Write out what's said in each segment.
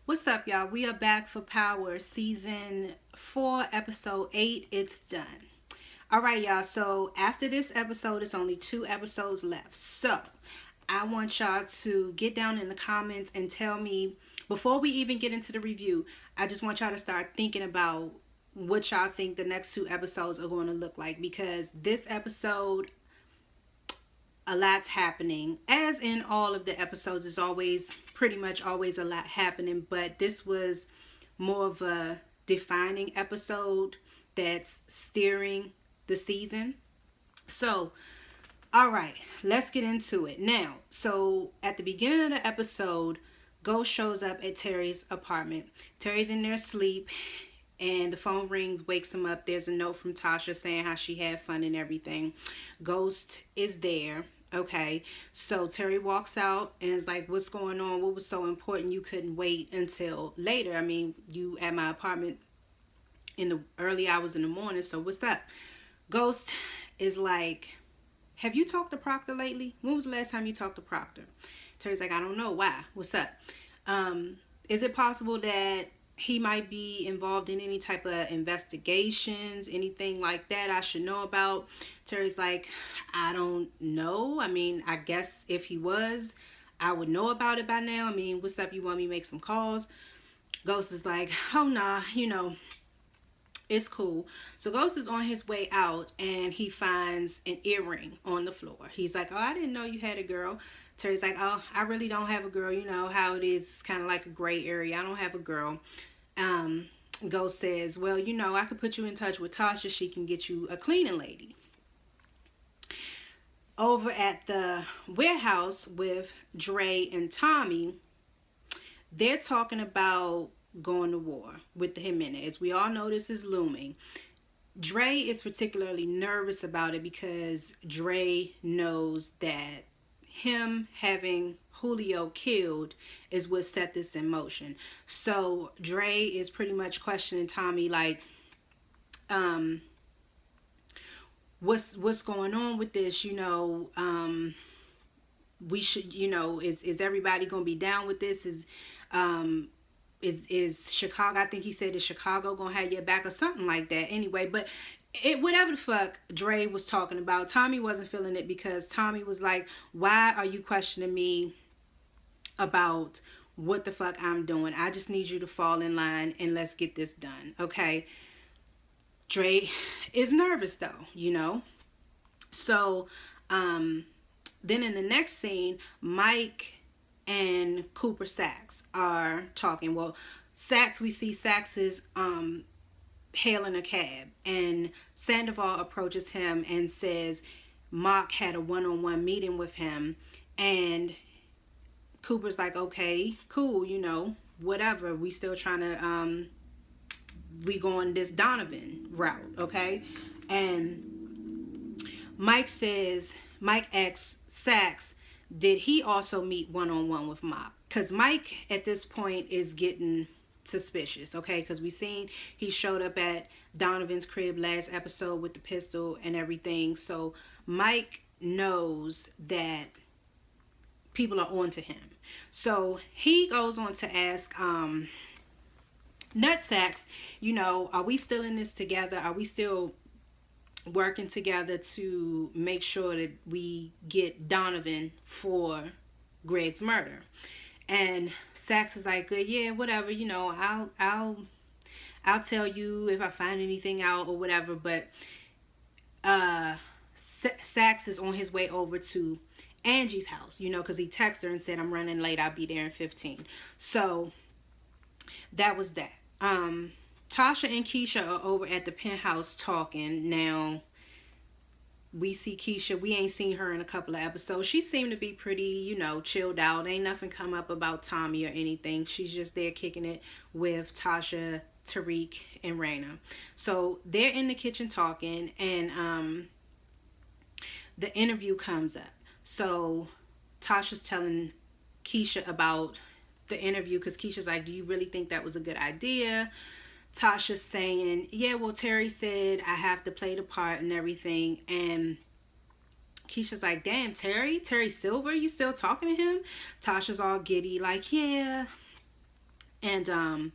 What's up, y'all? We are back for Power Season 4, Episode 8. It's done. All right, y'all. So, after this episode, it's only 2 episodes left. So, I want y'all to get down in the comments and tell me, before we even get into the review, I just want y'all to start thinking about what y'all think the next 2 episodes are going to look like. Because this episode, a lot's happening. As in all of the episodes, there's always pretty much always a lot happening, but this was more of a defining episode that's steering the season. So, all right, let's get into it. Now, so at the beginning of the episode, Ghost shows up at Terry's apartment. Terry's in there asleep, and the phone rings, wakes him up. There's a note from Tasha saying how she had fun and everything. Ghost is there. Okay, so Terry walks out and is like, what's going on? What was so important you couldn't wait until later? I mean, you at my apartment in the early hours in the morning, so what's up? Ghost is like, have you talked to Proctor lately? When was the last time you talked to Proctor? Terry's like, I don't know. Why? What's up? Is it possible that he might be involved in any type of investigations, anything like that I should know about? Terry's like, I don't know. I mean, I guess if he was, I would know about it by now. I mean, what's up? You want me to make some calls? Ghost is like, oh, nah, it's cool. So Ghost is on his way out and he finds an earring on the floor. He's like, oh, I didn't know you had a girl. Terry's like, oh, I really don't have a girl. You know how it is. It's kind of like a gray area. I don't have a girl. Um, Ghost says, well, I could put you in touch with Tasha. She can get you a cleaning lady. Over at the warehouse with Dre and Tommy, they're talking about going to war with the Jimenez. We all know this is looming. Dre is particularly nervous about it because Dre knows that him having Julio killed is what set this in motion. So Dre is pretty much questioning Tommy like, what's going on with this? We should, is everybody gonna be down with this? Is Chicago, I think he said, is Chicago gonna have your back or something like that? Anyway, but whatever the fuck Dre was talking about, Tommy wasn't feeling it because Tommy was like, why are you questioning me about what the fuck I'm doing? I just need you to fall in line and let's get this done, okay? Dre is nervous though. So then in the next scene, Mike and Cooper Saxe are talking. Well, we see Saxe is hailing a cab, and Sandoval approaches him and says Mark had a one-on-one meeting with him, and Cooper's like, okay, cool, whatever. We still trying to we going this Donovan route, okay? And Mike asks Saxe, did he also meet one-on-one with Mop? Because Mike at this point is getting suspicious, okay? Because we seen he showed up at Donovan's crib last episode with the pistol and everything. So Mike knows that people are on to him. So he goes on to ask Nutsacks, are we still in this together? Are we still working together to make sure that we get Donovan for Greg's murder? And Saxe is like, good, yeah, whatever, I'll tell you if I find anything out or whatever. But Saxe is on his way over to Angie's house, because he texted her and said, I'm running late, I'll be there in 15. So that was that. Tasha and Keisha are over at the penthouse talking. Now, we see Keisha. We ain't seen her in a couple of episodes. She seemed to be pretty, chilled out. Ain't nothing come up about Tommy or anything. She's just there kicking it with Tasha, Tariq, and Raina. So they're in the kitchen talking, and the interview comes up. So Tasha's telling Keisha about the interview because Keisha's like, do you really think that was a good idea? Tasha's saying, yeah, well, Terry said I have to play the part and everything. And Keisha's like, damn, Terry Silver, you still talking to him? Tasha's all giddy, like, yeah. And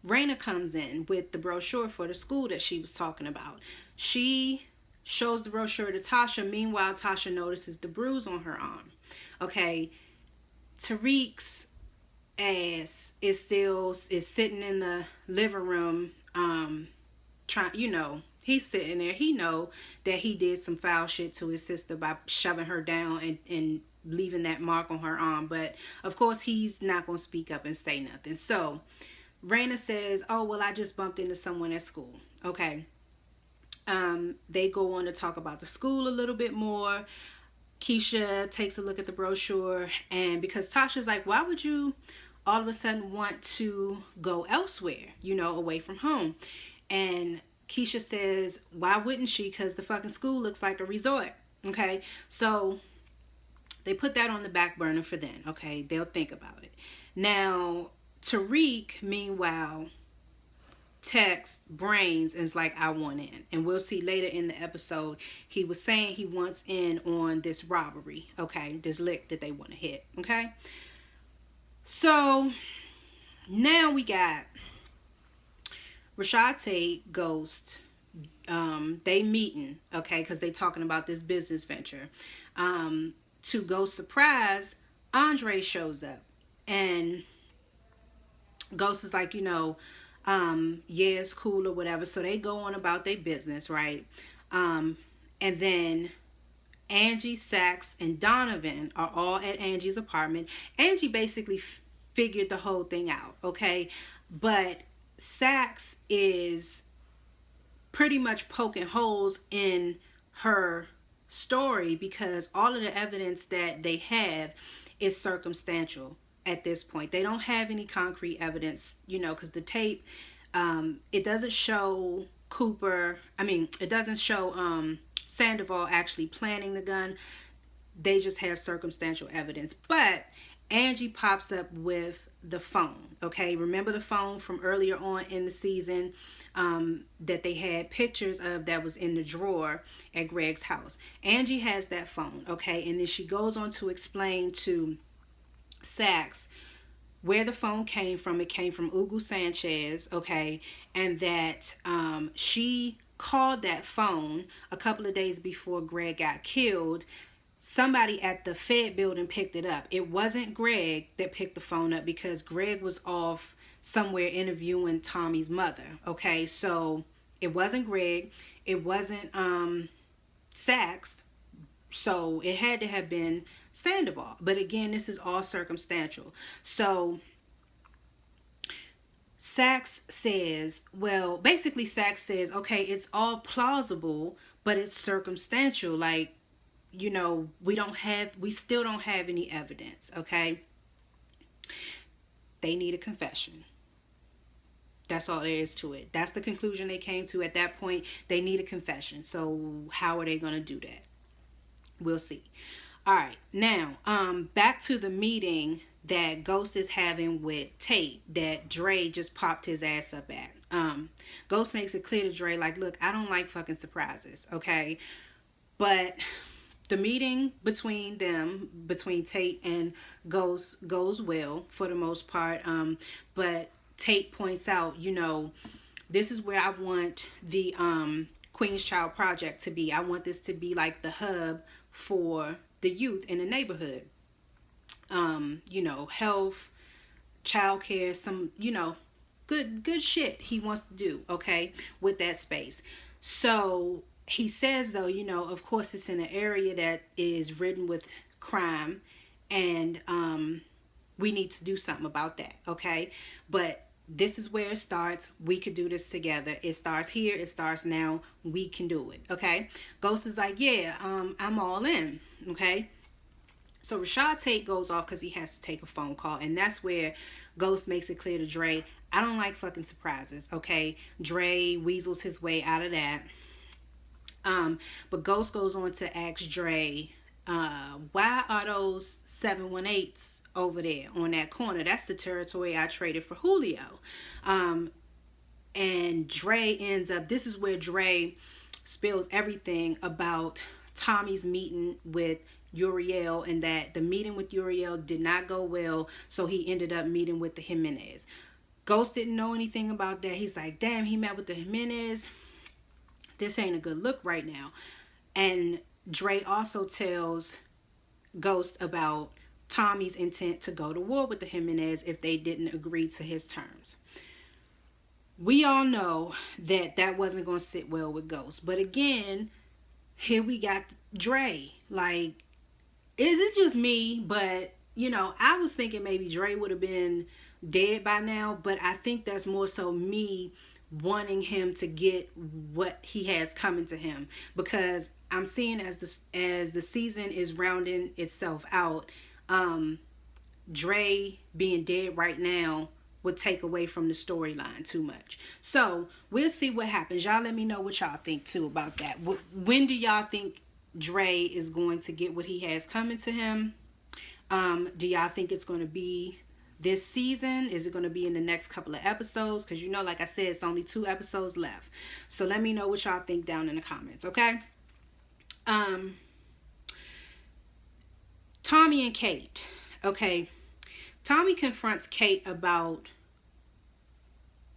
Raina comes in with the brochure for the school that she was talking about. She shows the brochure to Tasha. Meanwhile, Tasha notices the bruise on her arm. Okay, Tariq's ass is sitting in the living room, trying, he's sitting there. He know that he did some foul shit to his sister by shoving her down and leaving that mark on her arm. But of course, he's not gonna speak up and say nothing. So Raina says, "Oh well, I just bumped into someone at school." Okay. They go on to talk about the school a little bit more. Keisha takes a look at the brochure, and because Tasha's like, "Why would you all of a sudden want to go elsewhere, away from home?" And Keisha says, "Why wouldn't she? Because the fucking school looks like a resort." Okay, so they put that on the back burner for then. Okay, they'll think about it. Now, Tariq, meanwhile, texts Brains and is like, "I want in." And we'll see later in the episode, he was saying he wants in on this robbery. Okay, this lick that they want to hit. Okay, so now we got Rashad Tate, Ghost. They meeting, okay, because they talking about this business venture. To Ghost's surprise, Andre shows up, and Ghost is like, yeah, it's cool or whatever. So they go on about their business, right? And then Angie, Sax, and Donovan are all at Angie's apartment. Angie basically figured the whole thing out, okay? But Sax is pretty much poking holes in her story because all of the evidence that they have is circumstantial at this point. They don't have any concrete evidence, because the tape, it doesn't show it doesn't show Sandoval actually planning the gun. They just have circumstantial evidence. But Angie pops up with the phone, okay? Remember the phone from earlier on in the season that they had pictures of that was in the drawer at Greg's house. Angie has that phone, okay? And then she goes on to explain to Sax where the phone came from. It came from Hugo Sanchez, okay? And that she called that phone a couple of days before Greg got killed. Somebody at the Fed building picked it up. It wasn't Greg that picked the phone up because Greg was off somewhere interviewing Tommy's mother, okay? So it wasn't Greg. It wasn't Sax. So it had to have been Sandoval. But again, this is all circumstantial. So Sax says, Sax says, okay, it's all plausible, but it's circumstantial. Like, we still don't have any evidence, okay? They need a confession. That's all there is to it. That's the conclusion they came to at that point. They need a confession. So how are they going to do that? We'll see. All right. Now, back to the meeting that Ghost is having with Tate that Dre just popped his ass up at. Ghost makes it clear to Dre, like, look, I don't like fucking surprises, okay? But the meeting between Tate and Ghost goes well for the most part. But Tate points out, this is where I want the Queen's Child Project to be. I want this to be like the hub for the youth in the neighborhood. Health, childcare, some, good shit he wants to do, okay, with that space. So he says, though, of course it's in an area that is ridden with crime, and we need to do something about that, okay? But this is where it starts. We could do this together. It starts here. It starts now. We can do it, okay? Ghost is like, yeah, I'm all in, okay? So Rashad Tate goes off because he has to take a phone call, and that's where Ghost makes it clear to Dre, I don't like fucking surprises, okay? Dre weasels his way out of that. But Ghost goes on to ask Dre, why are those 718s over there on that corner? That's the territory I traded for Julio. And Dre ends up, this is where Dre spills everything about Tommy's meeting with Uriel, and that the meeting with Uriel did not go well, so he ended up meeting with the Jimenez. Ghost didn't know anything about that. He's like, damn, he met with the Jimenez. This ain't a good look right now. And Dre also tells Ghost about Tommy's intent to go to war with the Jimenez if they didn't agree to his terms. We all know that that wasn't going to sit well with Ghost. But again, here we got Dre. Like, is it just me? But, you know, I was thinking maybe Dre would have been dead by now. But I think that's more so me wanting him to get what he has coming to him. Because I'm seeing as the season is rounding itself out, Dre being dead right now would take away from the storyline too much. So we'll see what happens. Y'all let me know what y'all think too about that. When do y'all think Dre is going to get what he has coming to him? Do y'all think it's going to be this season? Is it going to be in the next couple of episodes? Because, you know, like I said, it's only 2 episodes left. So let me know what y'all think down in the comments, okay? Tommy and Kate. Okay. Tommy confronts Kate about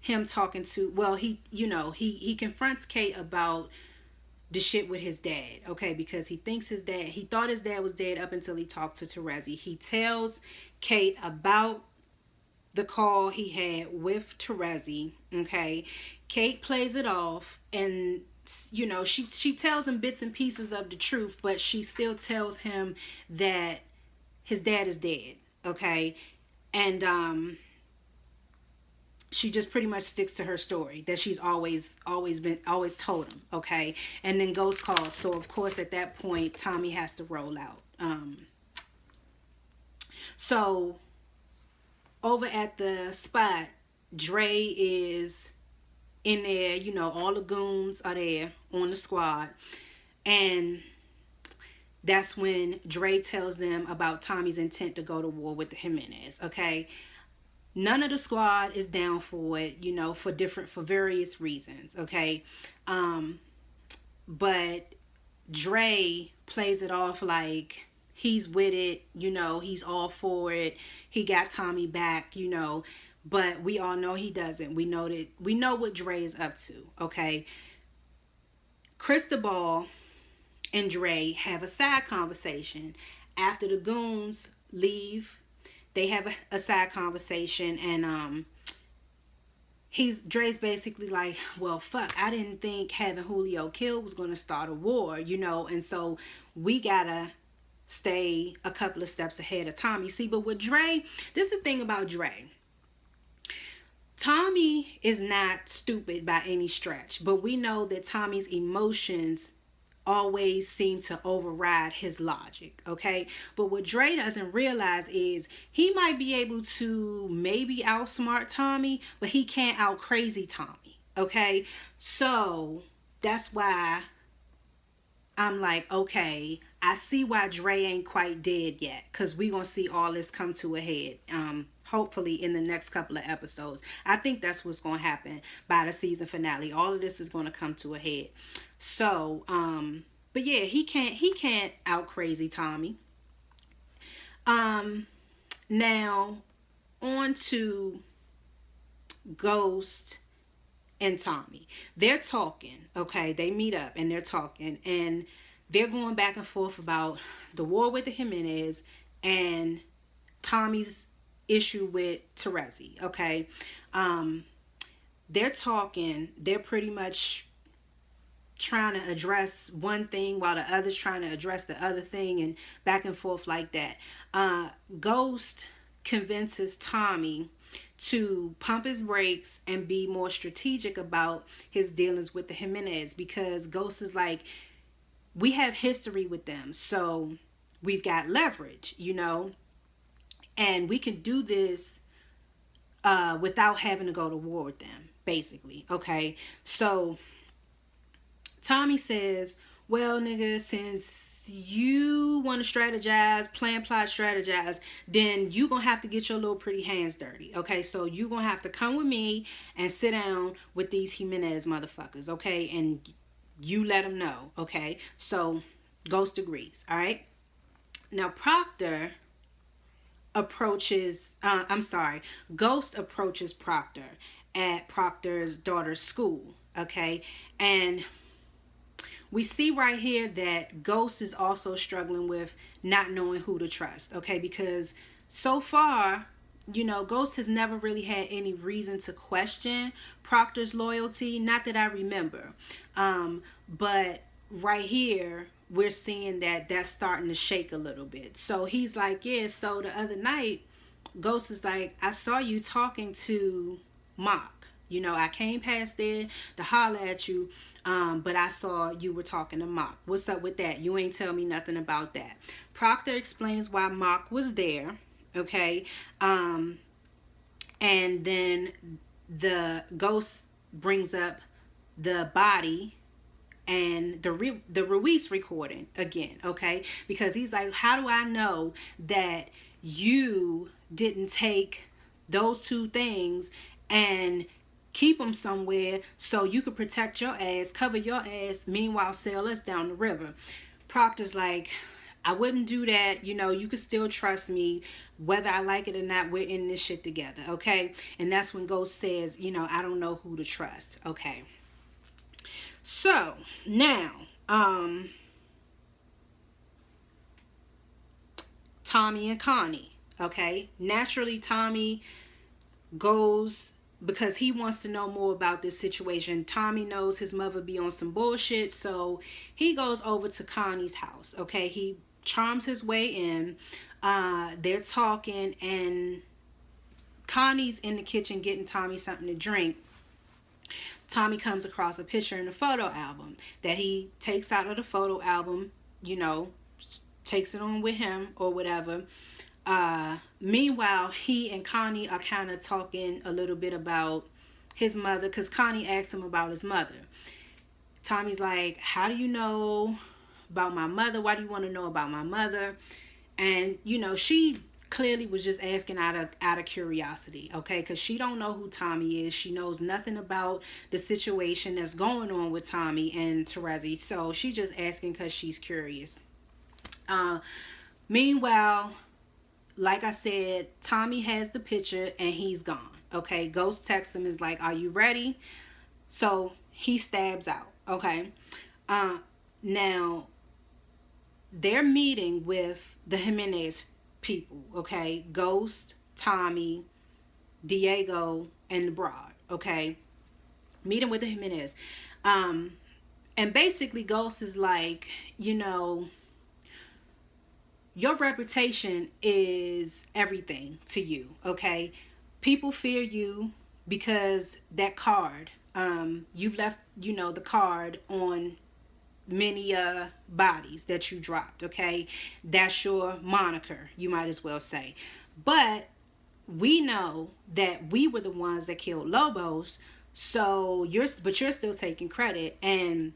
him talking to, well, he confronts Kate about the shit with his dad, okay, because he thought his dad was dead up until he talked to Terezi. He tells Kate about the call he had with Terezi, okay. Kate plays it off, and you know, she tells him bits and pieces of the truth, but she still tells him that his dad is dead, okay. And she just pretty much sticks to her story that she's always told him, okay. And then Ghost calls, so of course at that point Tommy has to roll out. So over at the spot, Dre is in there, you know, all the goons are there on the squad, and that's when Dre tells them about Tommy's intent to go to war with the Jimenez, okay. None of the squad is down for it, you know, for various reasons, okay. But Dre plays it off like he's with it, you know, he's all for it. He got Tommy back, you know, but we all know he doesn't. We know what Dre is up to, okay. Cristobal and Dre have a side conversation after the goons leave. They have a side conversation, and Dre's basically like, well, fuck, I didn't think having Julio killed was going to start a war, you know, and so we gotta stay a couple of steps ahead of Tommy. See, but with Dre, this is the thing about Dre. Tommy is not stupid by any stretch, but we know that Tommy's emotions always seem to override his logic, okay. But what Dre doesn't realize is he might be able to maybe outsmart Tommy, but he can't out crazy Tommy, okay. So that's why I'm like, okay, I see why Dre ain't quite dead yet, because we gonna see all this come to a head, hopefully in the next couple of episodes. I think that's what's gonna happen by the season finale. All of this is gonna come to a head. So, but yeah, he can't out crazy Tommy. Now on to Ghost and Tommy. They're talking, okay? They meet up and they're talking, and they're going back and forth about the war with the Jimenez and Tommy's issue with Terezi, okay? They're talking, they're pretty much trying to address one thing while the other's trying to address the other thing, and back and forth like that. Ghost convinces Tommy to pump his brakes and be more strategic about his dealings with the Jimenez, because Ghost is like, we have history with them, so we've got leverage, you know, and we can do this without having to go to war with them, basically, okay? So Tommy says, well, nigga, since you want to strategize, plan, plot, strategize, then you gonna have to get your little pretty hands dirty, okay? So you gonna have to come with me and sit down with these Jimenez motherfuckers, okay? And you let them know, okay? So Ghost agrees, all right? Now Proctor approaches, I'm sorry, Ghost approaches Proctor at Proctor's daughter's school, okay? And we see right here that Ghost is also struggling with not knowing who to trust, okay? Because so far, Ghost has never really had any reason to question Proctor's loyalty. Not that I remember. But right here, we're seeing that that's starting to shake a little bit. So he's like, yeah, so the other night, Ghost is like, I saw you talking to Mock. I came past there to holler at you, but I saw you were talking to Mock. What's up with that? You ain't tell me nothing about that. Proctor explains why Mock was there, okay? And then the Ghost brings up the body and the Ruiz recording again, okay? Because he's like, how do I know that you didn't take those two things and keep them somewhere so you could protect your ass, cover your ass, meanwhile sail us down the river? Proctor's like, I wouldn't do that. You could still trust me. Whether I like it or not, we're in this shit together, okay? And that's when Ghost says, I don't know who to trust, okay? So, now, Tommy and Connie, okay? Naturally, Tommy goes because he wants to know more about this situation. Tommy knows his mother be on some bullshit, so he goes over to Connie's house, okay? He charms his way in. They're talking, and Connie's in the kitchen getting Tommy something to drink. Tommy comes across a picture in the photo album that he takes out of the photo album, takes it on with him or whatever. Meanwhile, he and Connie are kind of talking a little bit about his mother, because Connie asks him about his mother. Tommy's like, how do you know about my mother? Why do you want to know about my mother? And, she clearly was just asking out of curiosity, okay? Because she don't know who Tommy is. She knows nothing about the situation that's going on with Tommy and Terezi. So she just asking because she's curious. Meanwhile, like I said, Tommy has the picture and he's gone, okay? Ghost texts him, is like, are you ready? So he stabs out, okay? Now, they're meeting with the Jimenez people, okay? Ghost, Tommy, Diego, and the broad, okay? Meeting with the Jimenez. And basically Ghost is like, your reputation is everything to you, okay? People fear you because that card, you've left, the card on many bodies that you dropped, okay? That's your moniker, you might as well say. But we know that we were the ones that killed Lobos, so you're still taking credit, and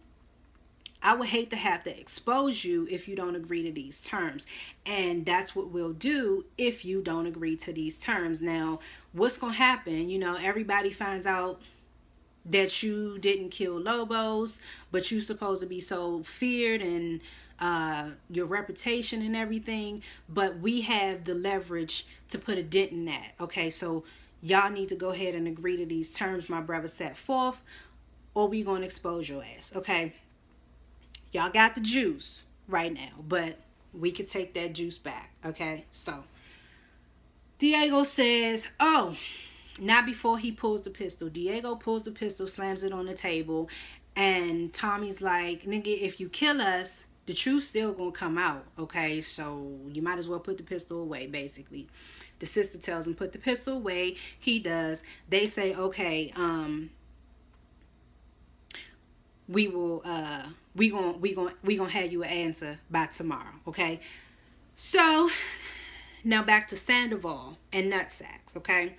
I would hate to have to expose you if you don't agree to these terms. And that's what we'll do if you don't agree to these terms. Now, what's going to happen? Everybody finds out that you didn't kill Lobos, but you supposed to be so feared and your reputation and everything. But we have the leverage to put a dent in that. Okay, so y'all need to go ahead and agree to these terms my brother set forth, or we going to expose your ass. Okay, y'all got the juice right now, but we could take that juice back. Okay, so Diego says, oh, not before he pulls the pistol. Diego pulls the pistol, slams it on the table, and Tommy's like, nigga, if you kill us, the truth's still gonna come out, okay? So you might as well put the pistol away, basically. The sister tells him, put the pistol away. He does. They say, okay, we gonna have you an answer by tomorrow, okay? So now back to Sandoval and Nutsacks, okay?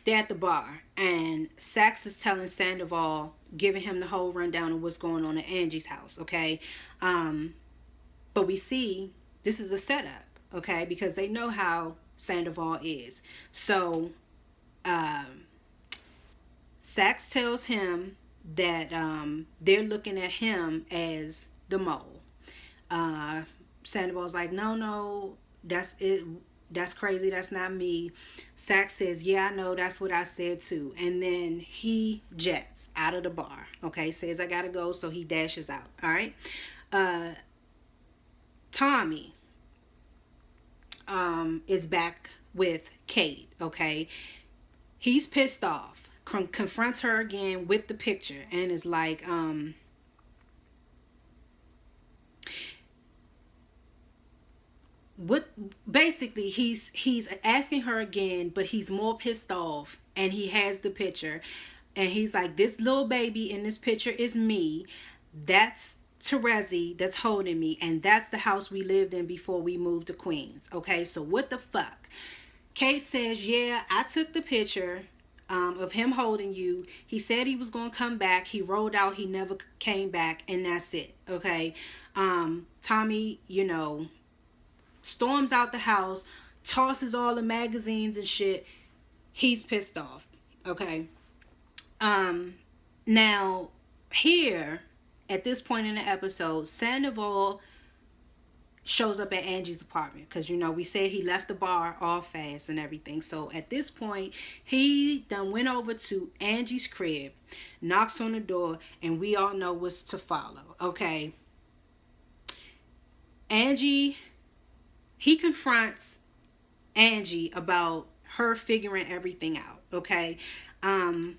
They're at the bar, and Sax is telling Sandoval, giving him the whole rundown of what's going on at Angie's house, okay? But we see this is a setup, okay? Because they know how Sandoval is. So Sax tells him that they're looking at him as the mole. Sandoval's like, no, that's it. That's crazy. That's not me. Sax says, yeah, I know. That's what I said too. And then he jets out of the bar. Okay, says I gotta go, so he dashes out. All right. Uh, Tommy is back with Kate. Okay, he's pissed off. Confronts her again with the picture and is like, what, basically he's asking her again, but he's more pissed off, and he has the picture, and he's like, this little baby in this picture is me. That's Terezi that's holding me, and that's the house we lived in before we moved to Queens. Okay, so what the fuck? Kate says, yeah, I took the picture of him holding you. He said he was going to come back. He rolled out. He never came back, and that's it. Okay. Tommy, storms out the house, tosses all the magazines and shit. He's pissed off. Okay. Now, here, at this point in the episode, Sandoval shows up at Angie's apartment because we said he left the bar all fast and everything. So at this point, he done went over to Angie's crib, knocks on the door, and we all know what's to follow. Okay. He confronts Angie about her figuring everything out. Okay. Angie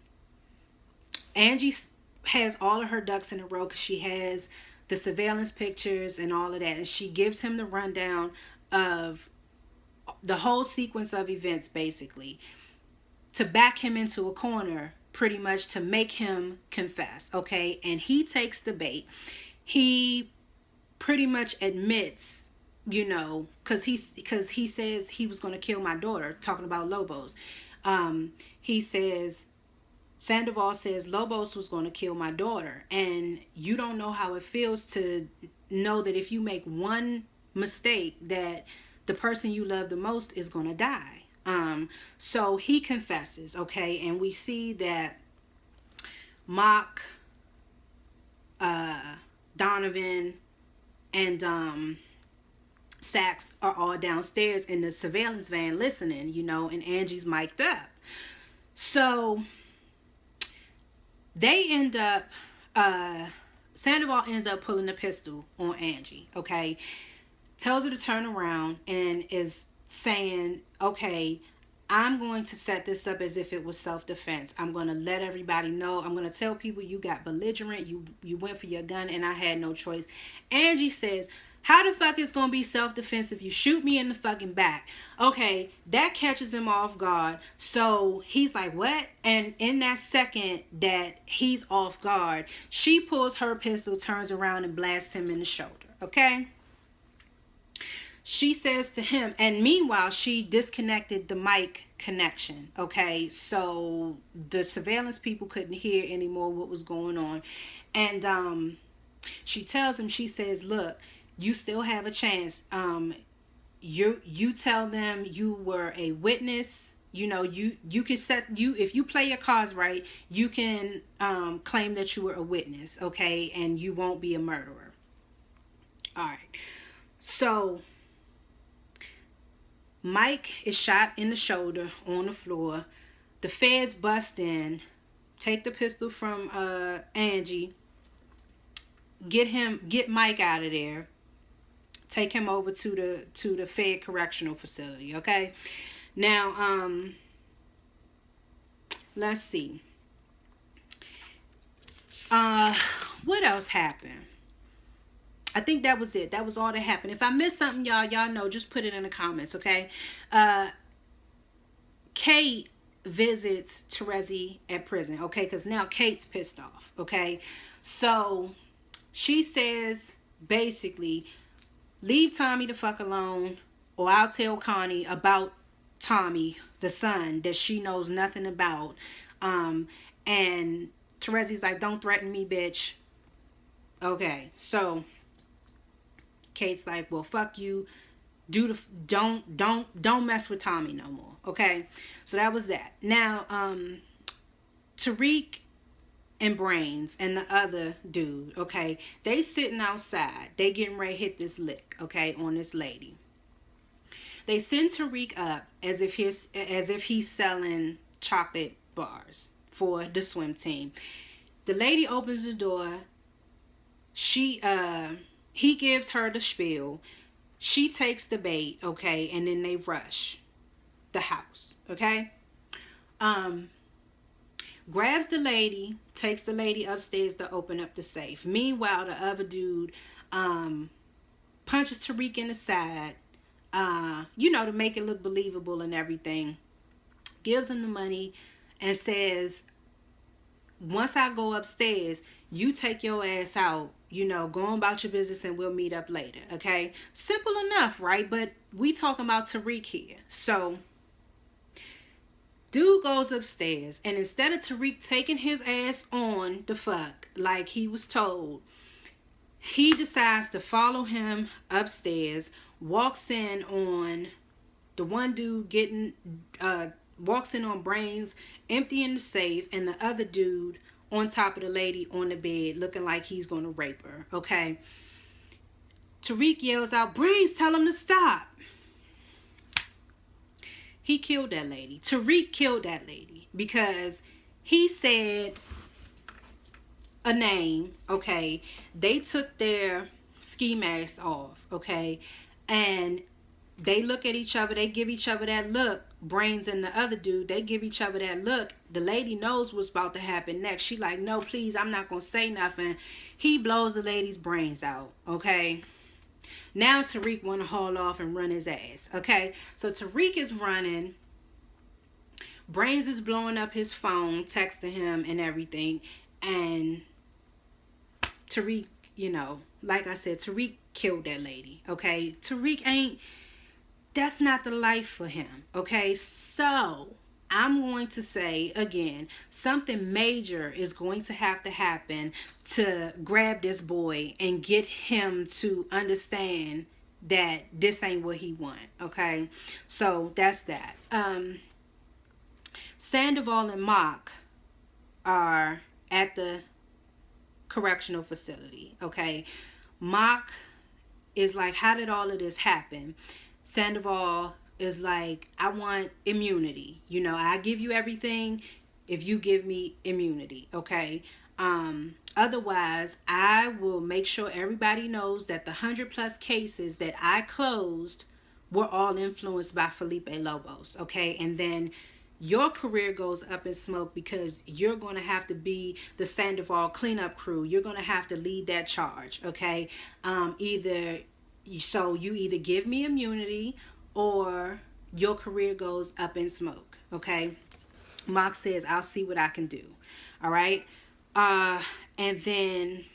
has all of her ducks in a row because she has the surveillance pictures and all of that, and she gives him the rundown of the whole sequence of events, basically to back him into a corner, pretty much to make him confess. Okay, and he takes the bait. He pretty much admits, because he says he was going to kill my daughter, talking about Lobos. He says, Sandoval says Lobos was going to kill my daughter, and you don't know how it feels to know that if you make one mistake that the person you love the most is going to die. So he confesses, okay, and we see that Mock, Donovan, and Sax are all downstairs in the surveillance van listening, and Angie's mic'd up. So they end up, Sandoval ends up pulling a pistol on Angie, okay? Tells her to turn around and is saying, okay, I'm going to set this up as if it was self-defense. I'm going to let everybody know. I'm going to tell people you got belligerent. You went for your gun and I had no choice. Angie says, how the fuck is going to be self-defense if you shoot me in the fucking back? Okay, that catches him off guard. So he's like, what? And in that second that he's off guard, she pulls her pistol, turns around, and blasts him in the shoulder. Okay? She says to him, and meanwhile, she disconnected the mic connection. Okay? So the surveillance people couldn't hear anymore what was going on. And she tells him, she says, look, you still have a chance. You tell them you were a witness. You can if you play your cards right, you can claim that you were a witness, okay, and you won't be a murderer. All right. So Mike is shot in the shoulder on the floor. The feds bust in, take the pistol from Angie, get Mike out of there. Take him over to the Fed Correctional Facility, okay? Now, let's see. What else happened? I think that was it. That was all that happened. If I missed something, y'all know, just put it in the comments, okay? Kate visits Terezi at prison, okay? Because now Kate's pissed off, okay? So she says, basically, leave Tommy the fuck alone, or I'll tell Connie about Tommy, the son, that she knows nothing about. And Terezi's like, don't threaten me, bitch. Okay, so Kate's like, well, fuck you. Don't mess with Tommy no more. Okay, so that was that. Now, Tariq and Brains and the other dude, okay, they sitting outside. They getting ready to hit this lick, okay, on this lady. They send Tariq up as if he's selling chocolate bars for the swim team. The lady opens the door. She he gives her the spiel. She takes the bait, okay, and then they rush the house, okay? Um Grabs the lady, takes the lady upstairs to open up the safe. Meanwhile, the other dude punches Tariq in the side, to make it look believable and everything. Gives him the money and says, once I go upstairs, you take your ass out, go on about your business and we'll meet up later, okay? Simple enough, right? But we talking about Tariq here. So, dude goes upstairs, and instead of Tariq taking his ass on the fuck like he was told, he decides to follow him upstairs, walks in on the one dude walks in on brains emptying the safe, and the other dude on top of the lady on the bed looking like he's going to rape her, okay? Tariq yells out, Brains, tell him to stop. He killed that lady. Tariq killed that lady because he said a name, okay? They took their ski masks off, okay? And they look at each other. They give each other that look. Brains and the other dude, they give each other that look. The lady knows what's about to happen next. She like, no, please, I'm not going to say nothing. He blows the lady's brains out, okay? Now Tariq want to haul off and run his ass, okay? So Tariq is running. Brains is blowing up his phone, texting him and everything. And Tariq, like I said, Tariq killed that lady, okay? That's not the life for him, okay? So, I'm going to say, again, something major is going to happen to grab this boy and get him to understand that this ain't what he want, okay? So, that's that. Sandoval and Mock are at the correctional facility, okay? Mock is like, how did all of this happen? Sandoval is like, I want immunity. I give you everything if you give me immunity, okay? Otherwise, I will make sure everybody knows that the 100+ cases that I closed were all influenced by Felipe Lobos, okay? And then your career goes up in smoke because you're going to have to be the Sandoval cleanup crew. You're going to have to lead that charge, okay? You either give me immunity or your career goes up in smoke, okay? Mock says, I'll see what I can do, all right? And then,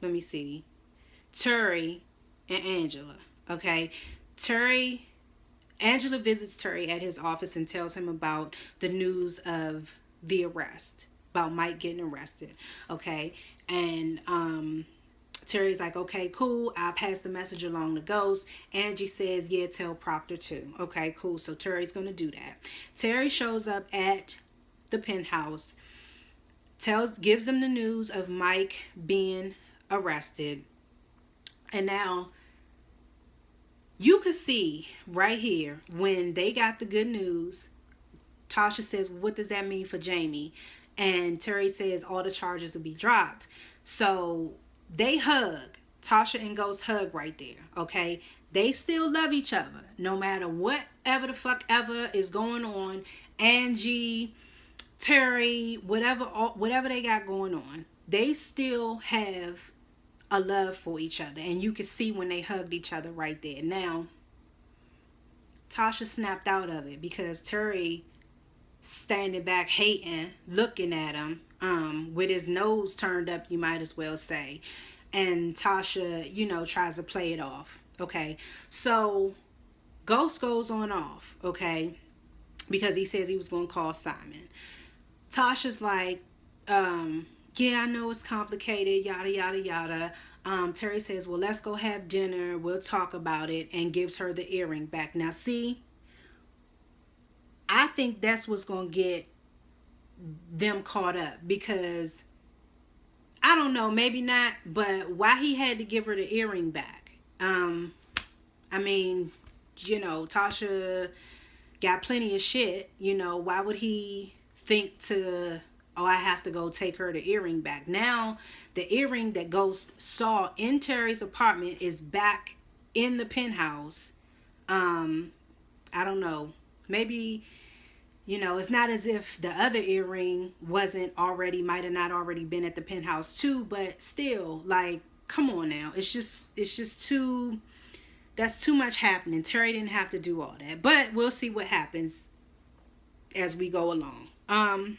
let me see. Terry and Angela, okay? Angela visits Terry at his office and tells him about the news of the arrest, about Mike getting arrested, okay? And Terry's like, okay, cool. I'll pass the message along to Ghost. Angie says, yeah, tell Proctor too. Okay, cool. So Terry's going to do that. Terry shows up at the penthouse, gives him the news of Mike being arrested. And now you could see right here when they got the good news, Tasha says, what does that mean for Jamie? And Terry says all the charges will be dropped. So they hug. Tasha and Ghost hug right there, okay? They still love each other no matter whatever the fuck ever is going on. Angie, Terry, whatever they got going on, they still have a love for each other. And you can see when they hugged each other right there. Now, Tasha snapped out of it because Terry standing back hating, looking at him, with his nose turned up, you might as well say. And Tasha, tries to play it off. Okay. So Ghost goes on off, okay, because he says he was going to call Simon. Tasha's like, yeah, I know it's complicated, yada, yada, yada. Terry says, well, let's go have dinner. We'll talk about it, and gives her the earring back. Now, see, I think that's what's going to get them caught up, because I don't know, maybe not, but why he had to give her the earring back? I mean, Tasha got plenty of shit. Why would he think to, oh, I have to go take her the earring back? Now, the earring that Ghost saw in Terry's apartment is back in the penthouse. I don't know. Maybe, it's not as if the other earring might have not already been at the penthouse too, but still, like, come on now. It's just too, that's too much happening. Terry didn't have to do all that, but we'll see what happens as we go along. And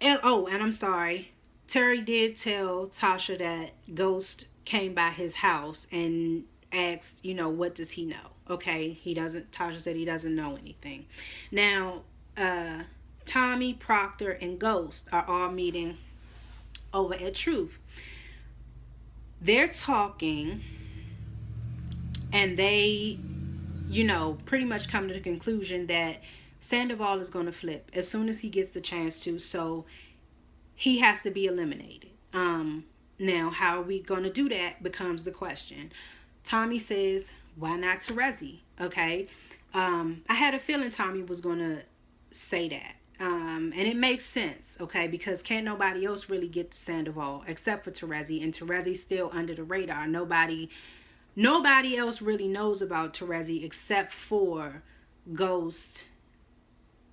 I'm sorry. Terry did tell Tasha that Ghost came by his house and asked, what does he know? Okay, Tasha said he doesn't know anything. Now, Tommy, Proctor, and Ghost are all meeting over at Truth. They're talking, and they, pretty much come to the conclusion that Sandoval is going to flip as soon as he gets the chance to, so he has to be eliminated. Now, how are we going to do that becomes the question. Tommy says, why not Terezi? Okay. I had a feeling Tommy was going to say that. And it makes sense, okay, because can't nobody else really get the Sandoval except for Terezi, and Terezi's still under the radar. Nobody else really knows about Terezi except for Ghost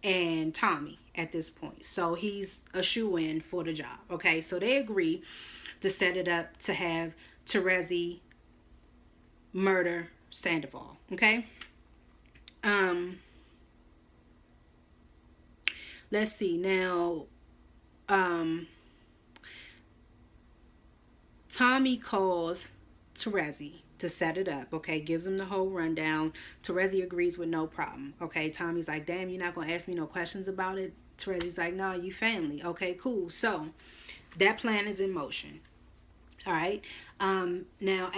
and Tommy at this point. So he's a shoo-in for the job. Okay, so they agree to set it up to have Terezi murder Sandoval. Okay. Let's see now. Tommy calls Terezi to set it up, okay, gives him the whole rundown. Terezi agrees with no problem, okay. Tommy's like, damn, you're not gonna ask me no questions about it? Terezi's like, no, you family. Okay, cool. So that plan is in motion. All right. Now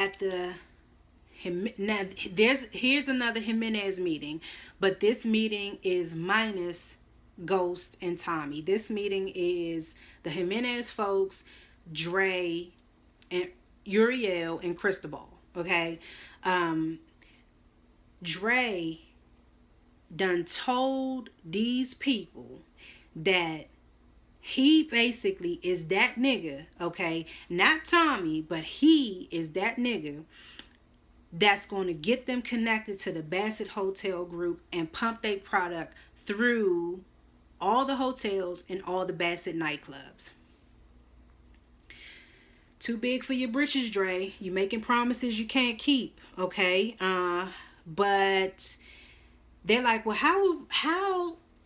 here's another Jimenez meeting, but this meeting is minus Ghost and Tommy. This meeting is the Jimenez folks, Dre, and Uriel, and Cristobal. Okay. Dre done told these people that he basically is that nigga, okay? Not Tommy, but he is that nigga that's going to get them connected to the Bassett Hotel Group and pump their product through all the hotels and all the Bassett nightclubs. Too big for your britches, Dre. You making promises you can't keep, okay? But they're like, well,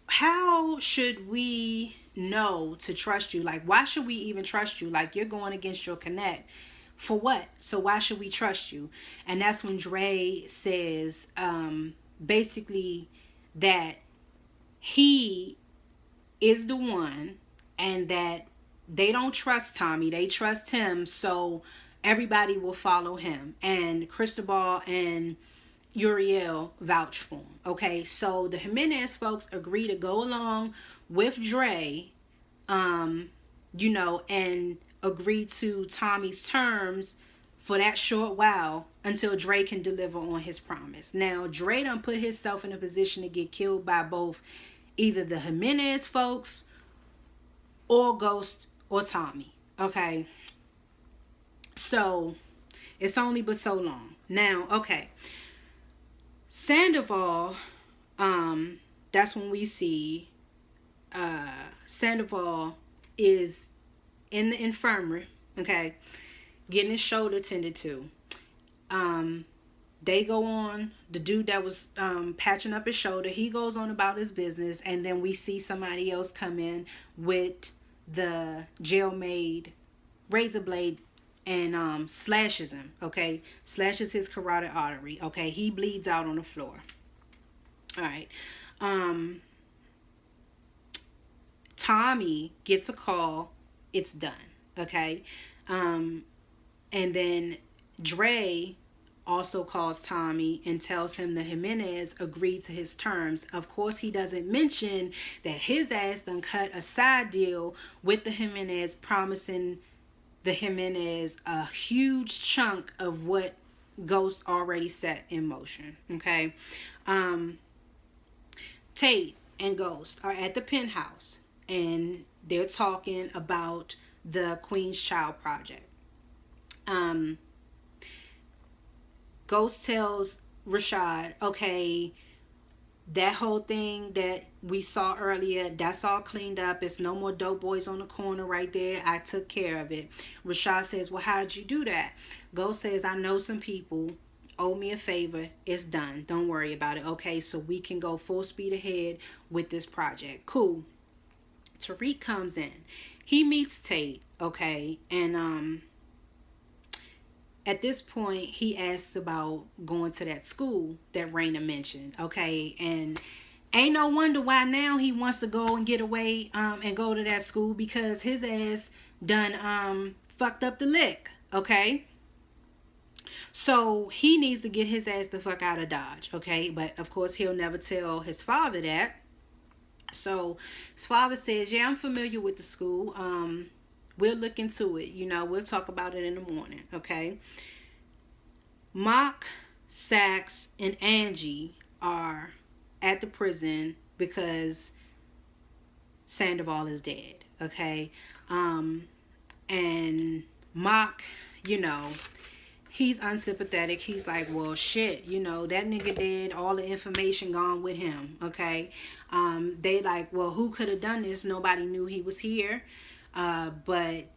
how should we know to trust you? Like, why should we even trust you? Like, you're going against your connect. For what? So why should we trust you? And that's when Dre says, basically, that he is the one, and that they don't trust Tommy, they trust him, so everybody will follow him. And Cristobal and Uriel vouch for him. Okay, so the Jimenez folks agree to go along with Dre, and agree to Tommy's terms for that short while until Dre can deliver on his promise. Now, Dre done put himself in a position to get killed by both either the Jimenez folks or Ghost or Tommy. Okay. So it's only but so long. Now, okay. Sandoval, that's when we see Sandoval is in the infirmary, okay, getting his shoulder tended to. They go on, the dude that was patching up his shoulder, he goes on about his business, and then we see somebody else come in with the jail-made razor blade and slashes him, okay, slashes his carotid artery, okay, he bleeds out on the floor. All right. Tommy gets a call, it's done, okay. And then Dre also calls Tommy and tells him the Jimenez agreed to his terms. Of course, he doesn't mention that his ass done cut a side deal with the Jimenez, promising the Jimenez a huge chunk of what Ghost already set in motion. Okay. Um, Tate and Ghost are at the penthouse and they're talking about the Queen's Child Project. Um, Ghost tells Rashad, okay, that whole thing that we saw earlier, that's all cleaned up. It's no more dope boys on the corner right there. I took care of it. Rashad says, well, how did you do that? Ghost says, I know some people owe me a favor. It's done. Don't worry about it. Okay, so we can go full speed ahead with this project. Cool. Tariq comes in. He meets Tate, okay, and at this point, he asks about going to that school that Raina mentioned, okay? And ain't no wonder why now he wants to go and get away and go to that school, because his ass done fucked up the lick, okay? So he needs to get his ass the fuck out of Dodge, okay? But of course, he'll never tell his father that. So his father says, yeah, I'm familiar with the school. We'll look into it. You know, we'll talk about it in the morning, okay? Mock, Sax, and Angie are at the prison because Sandoval is dead, okay? And Mock, you know, he's unsympathetic. He's like, well, shit, you know, that nigga dead. All the information gone with him, okay? They like, well, who could have done this? Nobody knew he was here. But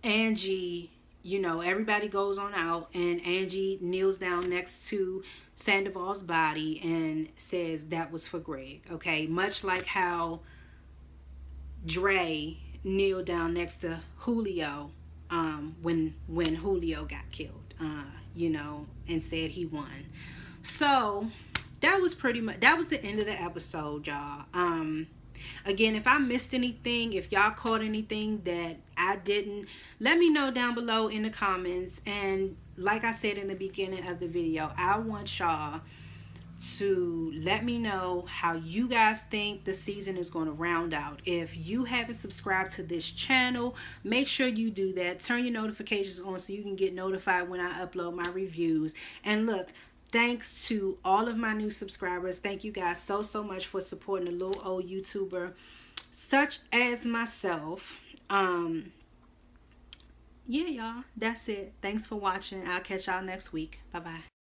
Angie, you know, everybody goes on out, and Angie kneels down next to Sandoval's body and says that was for Greg, okay? Much like how Dre kneeled down next to Julio when Julio got killed, you know, and said he won. So that was pretty much, that was the end of the episode, y'all. Again, if I missed anything, if y'all caught anything that I didn't, let me know down below in the comments. And like I said in the beginning of the video, I want y'all to let me know how you guys think the season is going to round out. If you haven't subscribed to this channel, make sure you do that. Turn your notifications on so you can get notified when I upload my reviews. And look, thanks to all of my new subscribers. Thank you guys so much for supporting a little old YouTuber such as myself. Yeah, y'all, that's it. Thanks for watching. I'll catch y'all next week. Bye bye.